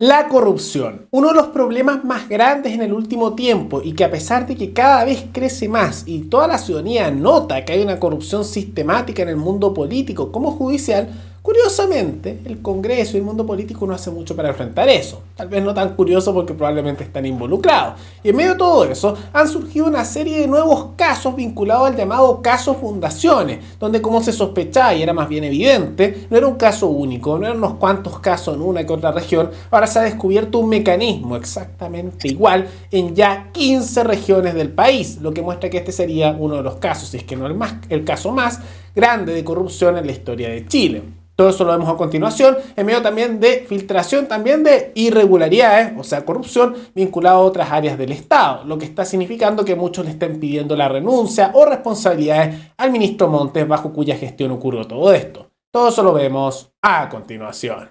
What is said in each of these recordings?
La corrupción, uno de los problemas más grandes en el último tiempo y que a pesar de que cada vez crece más y toda la ciudadanía nota que hay una corrupción sistemática en el mundo político como judicial, curiosamente el Congreso y el mundo político no hace mucho para enfrentar eso. Tal vez no tan curioso porque probablemente están involucrados. Y en medio de todo eso han surgido una serie de nuevos casos vinculados al llamado caso Fundaciones, donde como se sospechaba y era más bien evidente, no era un caso único, no eran unos cuantos casos en una que otra región. Ahora se ha descubierto un mecanismo exactamente igual en ya 15 regiones del país, lo que muestra que este sería uno de los casos, si es que no el caso más grande de corrupción en la historia de Chile. Todo eso lo vemos a continuación, en medio también de filtración, también de irregularidades, o sea, corrupción vinculada a otras áreas del Estado, lo que está significando que muchos le estén pidiendo la renuncia o responsabilidades al ministro Montes, bajo cuya gestión ocurrió todo esto. Todo eso lo vemos a continuación.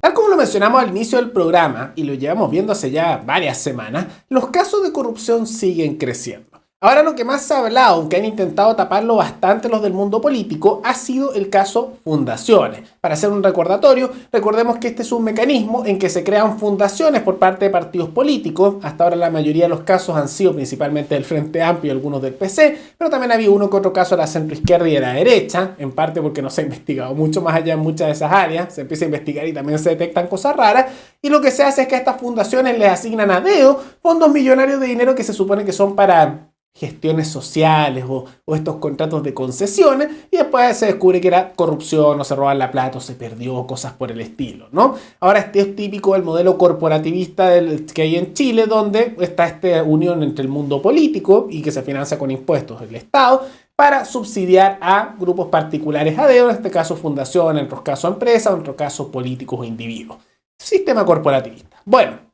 Tal como lo mencionamos al inicio del programa, y lo llevamos viendo hace ya varias semanas, los casos de corrupción siguen creciendo. Ahora lo que más se ha hablado, aunque han intentado taparlo bastante los del mundo político, ha sido el caso Fundaciones. Para hacer un recordatorio, recordemos que este es un mecanismo en que se crean fundaciones por parte de partidos políticos. Hasta ahora la mayoría de los casos han sido principalmente del Frente Amplio y algunos del PC, pero también había uno que otro caso de la centroizquierda y de la derecha, en parte porque no se ha investigado mucho más allá en muchas de esas áreas, se empieza a investigar y también se detectan cosas raras, y lo que se hace es que a estas fundaciones les asignan a dedo fondos millonarios de dinero que se supone que son para gestiones sociales o estos contratos de concesiones, y después se descubre que era corrupción o se roban la plata o se perdió, cosas por el estilo, ¿no? Ahora este es típico del modelo corporativista que hay en Chile, donde está esta unión entre el mundo político y que se financia con impuestos del Estado para subsidiar a grupos particulares a dedo, en este caso fundaciones, en otros casos empresas, en otros casos políticos o individuos. Sistema corporativista. Bueno,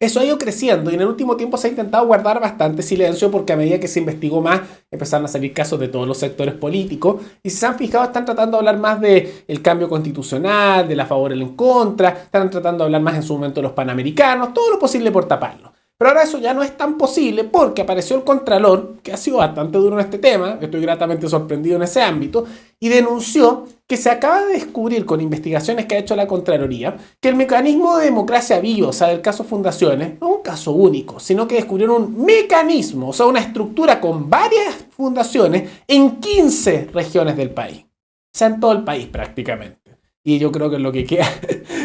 eso ha ido creciendo y en el último tiempo se ha intentado guardar bastante silencio porque a medida que se investigó más empezaron a salir casos de todos los sectores políticos y si se han fijado están tratando de hablar más del cambio constitucional, de la favor y el en contra, están tratando de hablar más en su momento de los panamericanos, todo lo posible por taparlo. Pero ahora eso ya no es tan posible porque apareció el Contralor, que ha sido bastante duro en este tema, estoy gratamente sorprendido en ese ámbito, y denunció que se acaba de descubrir con investigaciones que ha hecho la Contraloría que el mecanismo de democracia viva, o sea, del caso Fundaciones, no es un caso único, sino que descubrieron un mecanismo, o sea, una estructura con varias fundaciones en 15 regiones del país, o sea, en todo el país prácticamente. Y yo creo que lo que queda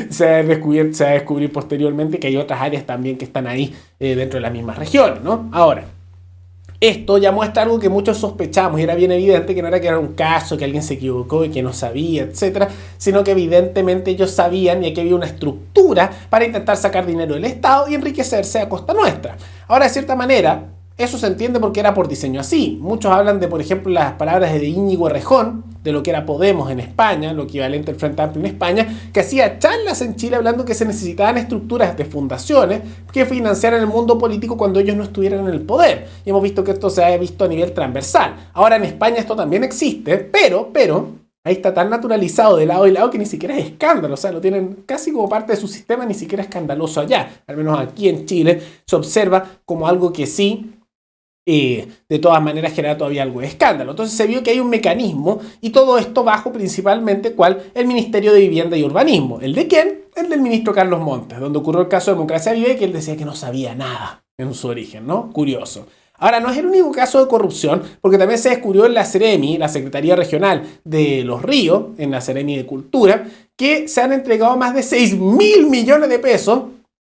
se va a descubrir posteriormente que hay otras áreas también que están ahí dentro de las mismas regiones, ¿no? Ahora, esto ya muestra algo que muchos sospechamos y era bien evidente que no era que era un caso, que alguien se equivocó y que no sabía, etcétera, sino que evidentemente ellos sabían y que había una estructura para intentar sacar dinero del Estado y enriquecerse a costa nuestra. Ahora, de cierta manera, eso se entiende porque era por diseño así. Muchos hablan de, por ejemplo, las palabras de Íñigo Errejón, de lo que era Podemos en España, lo equivalente al Frente Amplio en España, que hacía charlas en Chile hablando que se necesitaban estructuras de fundaciones que financiaran el mundo político cuando ellos no estuvieran en el poder. Y hemos visto que esto se ha visto a nivel transversal. Ahora en España esto también existe, pero ahí está tan naturalizado de lado y lado que ni siquiera es escándalo, o sea, lo tienen casi como parte de su sistema, ni siquiera es escandaloso allá. Al menos aquí en Chile se observa como algo que sí, de todas maneras genera todavía algo de escándalo. Entonces se vio que hay un mecanismo y todo esto bajo principalmente ¿cuál? El Ministerio de Vivienda y Urbanismo. ¿El de quién? El del ministro Carlos Montes, donde ocurrió el caso de Democracia Viva y que él decía que no sabía nada en su origen, ¿no? Curioso. Ahora, no es el único caso de corrupción, porque también se descubrió en la Ceremi, la Secretaría Regional de Los Ríos, en la Ceremi de Cultura, que se han entregado más de 6.000 millones de pesos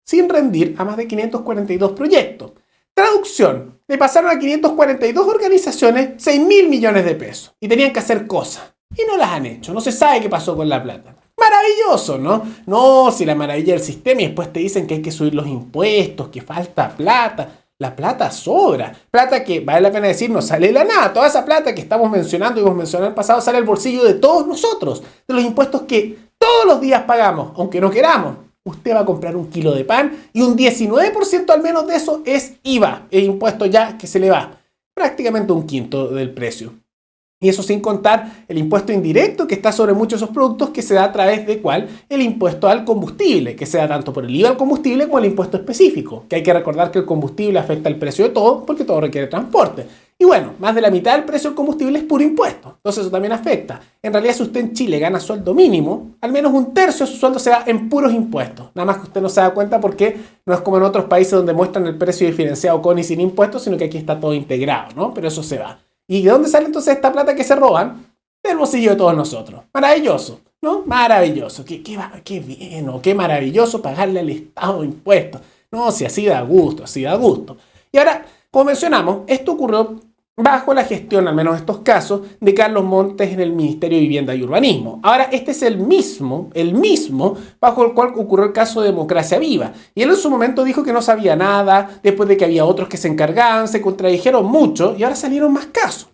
sin rendir a más de 542 proyectos. Traducción, le pasaron a 542 organizaciones 6.000 millones de pesos y tenían que hacer cosas y no las han hecho, no se sabe qué pasó con la plata. Maravilloso, ¿no? No, si la maravilla del sistema y después te dicen que hay que subir los impuestos, que falta plata. La plata sobra, plata que vale la pena decir no sale de la nada, toda esa plata que estamos mencionando y hemos mencionado en el pasado sale del bolsillo de todos nosotros, de los impuestos que todos los días pagamos, aunque no queramos. Usted va a comprar un kilo de pan y un 19% al menos de eso es IVA, el impuesto ya que se le va, prácticamente un quinto del precio. Y eso sin contar el impuesto indirecto que está sobre muchos de esos productos que se da a través de ¿cuál? El impuesto al combustible, que se da tanto por el IVA al combustible como el impuesto específico, que hay que recordar que el combustible afecta el precio de todo porque todo requiere transporte. Y bueno, más de la mitad del precio del combustible es puro impuesto. Entonces eso también afecta. En realidad, si usted en Chile gana sueldo mínimo, al menos un tercio de su sueldo se va en puros impuestos. Nada más que usted no se da cuenta porque no es como en otros países donde muestran el precio diferenciado con y sin impuestos, sino que aquí está todo integrado, ¿no? Pero eso se va. ¿Y de dónde sale entonces esta plata que se roban? Del bolsillo de todos nosotros. Maravilloso, ¿no? Maravilloso. Qué bien, o qué maravilloso pagarle al Estado impuestos. No, si así da gusto, así da gusto. Y ahora, como mencionamos, esto ocurrió bajo la gestión, al menos en estos casos, de Carlos Montes en el Ministerio de Vivienda y Urbanismo. Ahora, este es el mismo bajo el cual ocurrió el caso de Democracia Viva. Y él en su momento dijo que no sabía nada, después de que había otros que se encargaban, se contradijeron mucho y ahora salieron más casos.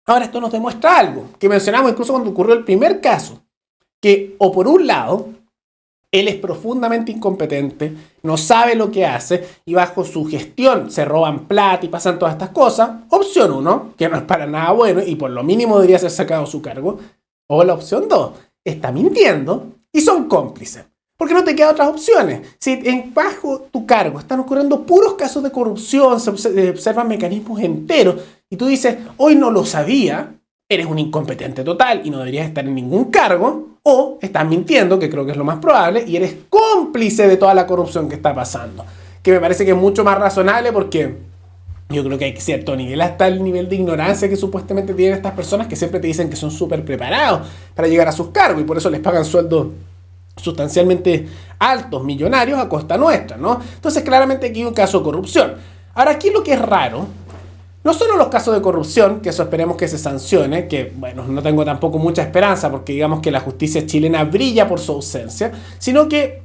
Ahora, esto nos demuestra algo que mencionamos incluso cuando ocurrió el primer caso, que o por un lado, él es profundamente incompetente, no sabe lo que hace y bajo su gestión se roban plata y pasan todas estas cosas. Opción 1, que no es para nada bueno y por lo mínimo debería ser sacado su cargo. O la opción 2, está mintiendo y son cómplices. Porque no te quedan otras opciones. Si bajo tu cargo están ocurriendo puros casos de corrupción, se observan mecanismos enteros y tú dices, hoy no lo sabía, eres un incompetente total y no deberías estar en ningún cargo, o estás mintiendo, que creo que es lo más probable, y eres cómplice de toda la corrupción que está pasando. Que me parece que es mucho más razonable porque yo creo que hay cierto nivel, hasta el nivel de ignorancia que supuestamente tienen estas personas que siempre te dicen que son súper preparados para llegar a sus cargos y por eso les pagan sueldos sustancialmente altos, millonarios, a costa nuestra, ¿no? Entonces claramente aquí hay un caso de corrupción. Ahora aquí lo que es raro, no solo los casos de corrupción, que eso esperemos que se sancione, que bueno, no tengo tampoco mucha esperanza porque digamos que la justicia chilena brilla por su ausencia, sino que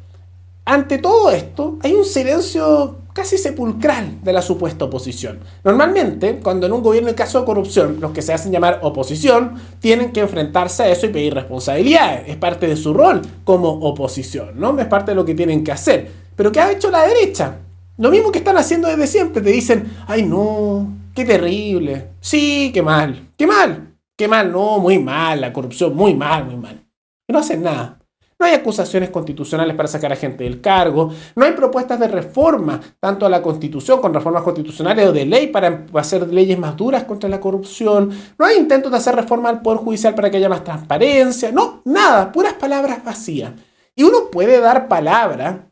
ante todo esto hay un silencio casi sepulcral de la supuesta oposición. Normalmente, cuando en un gobierno hay caso de corrupción, los que se hacen llamar oposición tienen que enfrentarse a eso y pedir responsabilidades. Es parte de su rol como oposición, ¿no? Es parte de lo que tienen que hacer. Pero ¿qué ha hecho la derecha? Lo mismo que están haciendo desde siempre. Te dicen, ay no, qué terrible. Sí, qué mal, no, muy mal, la corrupción, muy mal, muy mal. Y no hacen nada. No hay acusaciones constitucionales para sacar a gente del cargo, no hay propuestas de reforma, tanto a la Constitución, con reformas constitucionales o de ley para hacer leyes más duras contra la corrupción, no hay intentos de hacer reforma al Poder Judicial para que haya más transparencia, no, nada, puras palabras vacías. Y uno puede dar palabra,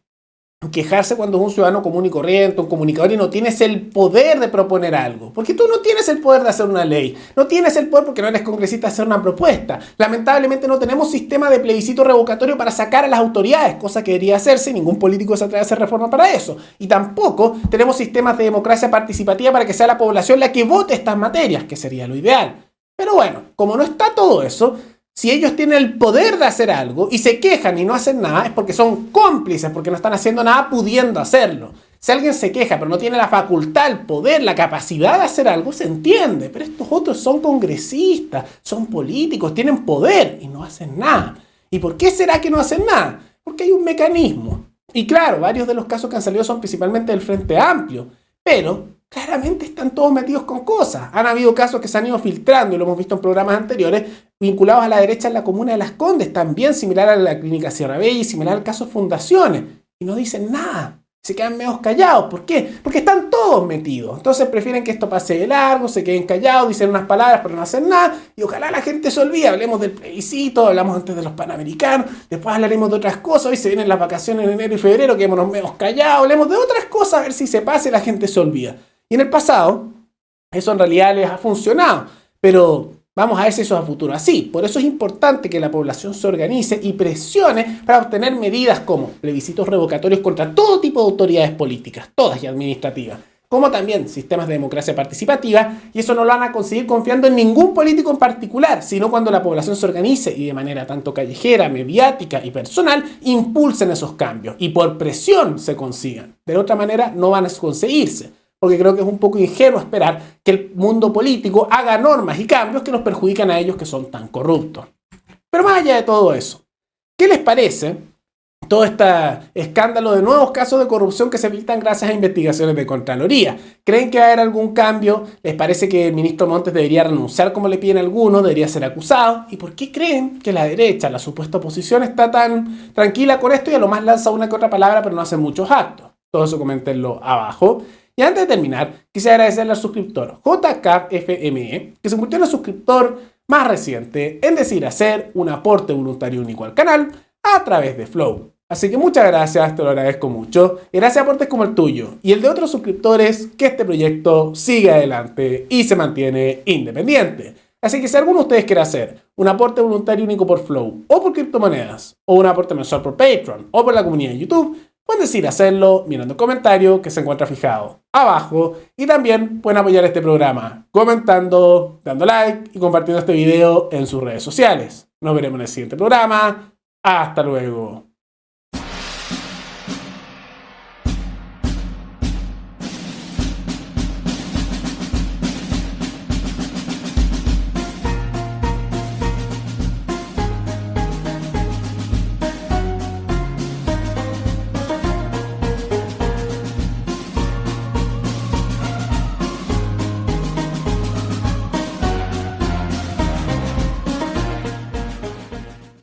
quejarse cuando es un ciudadano común y corriente, un comunicador y no tienes el poder de proponer algo. Porque tú no tienes el poder de hacer una ley. No tienes el poder porque no eres congresista de hacer una propuesta. Lamentablemente no tenemos sistema de plebiscito revocatorio para sacar a las autoridades, cosa que debería hacerse y ningún político se atreve a hacer reforma para eso. Y tampoco tenemos sistemas de democracia participativa para que sea la población la que vote estas materias, que sería lo ideal. Pero bueno, como no está todo eso, si ellos tienen el poder de hacer algo y se quejan y no hacen nada, es porque son cómplices, porque no están haciendo nada pudiendo hacerlo. Si alguien se queja pero no tiene la facultad, el poder, la capacidad de hacer algo, se entiende. Pero estos otros son congresistas, son políticos, tienen poder y no hacen nada. ¿Y por qué será que no hacen nada? Porque hay un mecanismo. Y claro, varios de los casos que han salido son principalmente del Frente Amplio, pero claramente están todos metidos con cosas. Han habido casos que se han ido filtrando, y lo hemos visto en programas anteriores, vinculados a la derecha en la comuna de Las Condes, también similar a la clínica Sierra Bella y similar al caso Fundaciones. Y no dicen nada. Se quedan medio callados. ¿Por qué? Porque están todos metidos. Entonces prefieren que esto pase de largo, se queden callados, dicen unas palabras pero no hacen nada. Y ojalá la gente se olvide. Hablemos del plebiscito, hablamos antes de los Panamericanos, después hablaremos de otras cosas. Hoy se vienen las vacaciones en enero y febrero, quedémonos medio callados, hablemos de otras cosas, a ver si se pasa y la gente se olvida. Y en el pasado, eso en realidad les ha funcionado. Pero vamos a ver si eso es a futuro así. Por eso es importante que la población se organice y presione para obtener medidas como plebiscitos revocatorios contra todo tipo de autoridades políticas, todas y administrativas, como también sistemas de democracia participativa, y eso no lo van a conseguir confiando en ningún político en particular, sino cuando la población se organice y de manera tanto callejera, mediática y personal, impulsen esos cambios y por presión se consigan. De otra manera no van a conseguirse. Porque creo que es un poco ingenuo esperar que el mundo político haga normas y cambios que los perjudican a ellos que son tan corruptos. Pero más allá de todo eso, ¿qué les parece todo este escándalo de nuevos casos de corrupción que se filtran gracias a investigaciones de Contraloría? ¿Creen que va a haber algún cambio? ¿Les parece que el ministro Montes debería renunciar como le piden algunos? ¿Debería ser acusado? ¿Y por qué creen que la derecha, la supuesta oposición, está tan tranquila con esto y a lo más lanza una que otra palabra pero no hace muchos actos? Todo eso coméntenlo abajo. Y antes de terminar, quisiera agradecerle al suscriptor JKFME, que se convirtió en el suscriptor más reciente en decidir hacer un aporte voluntario único al canal a través de Flow. Así que muchas gracias, te lo agradezco mucho. Y gracias a aportes como el tuyo y el de otros suscriptores, que este proyecto sigue adelante y se mantiene independiente. Así que si alguno de ustedes quiere hacer un aporte voluntario único por Flow o por criptomonedas, o un aporte mensual por Patreon o por la comunidad de YouTube, pueden decidir hacerlo mirando el comentario que se encuentra fijado abajo, y también pueden apoyar este programa comentando, dando like y compartiendo este video en sus redes sociales. Nos veremos en el siguiente programa. Hasta luego.